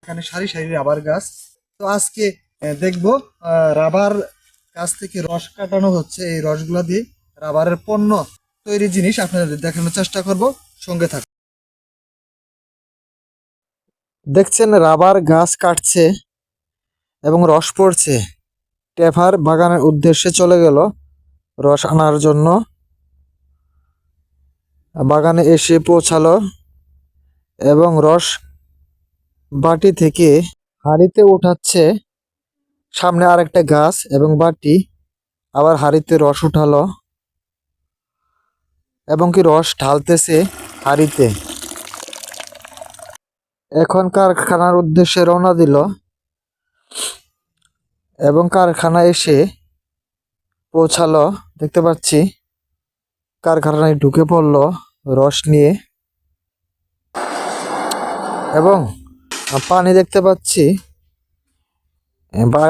এখানে সারি সারি রাবার গাছ। তো আজকে দেখবো রাবার গাছ থেকে রস কাটানো হচ্ছে। এই রসগুলা দিয়ে রাবারের পণ্য তৈরি জিনিস আপনাদের দেখানোর চেষ্টা করব, সঙ্গে থাকুন। দেখছেন রাবার গাছ কাটছে এবং রস পড়ছে। টেফার বাগানের উদ্দেশ্যে চলে গেল রস আনার জন্য। বাগানে এসে পৌঁছালো এবং রস বাটি থেকে হাঁড়িতে উঠাচ্ছে। সামনে আরেকটা গাছ এবং বাটি, আবার হাঁড়িতে রস উঠালো এবং কি রস ঢালতেছে হাঁড়িতে। এখন কারখানার উদ্দেশ্যে রওনা দিল এবং কারখানা এসে পৌঁছালো। দেখতে পাচ্ছি কারখানায় ঢুকে পড়লো রস নিয়ে এবং পানি দেখতে পাচ্ছি।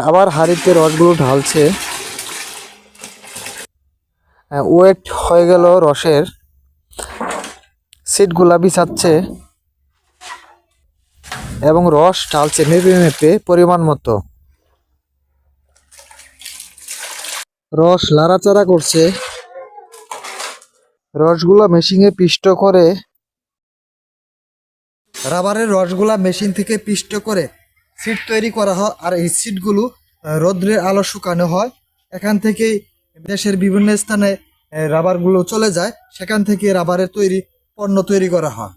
আবার হাঁড়িতে রসগুলো ঢালছে। ওয়েট হয়ে গেল রসের, সিটগুলা বিছাচ্ছে এবং রস ঢালছে মেপে মেপে পরিমাণ মতো। রস লাড়াচাড়া করছে। রসগুলা মেশিনে পিষ্ট করে, রাবারের রসগুলা মেশিন থেকে পিষ্ট করে সিট তৈরি করা হয়। আর এই সিটগুলো রৌদ্রের আলো শুকানো হয়। এখান থেকেই দেশের বিভিন্ন স্থানে রাবারগুলো চলে যায়, সেখান থেকে রাবারের পণ্য তৈরি করা হয়।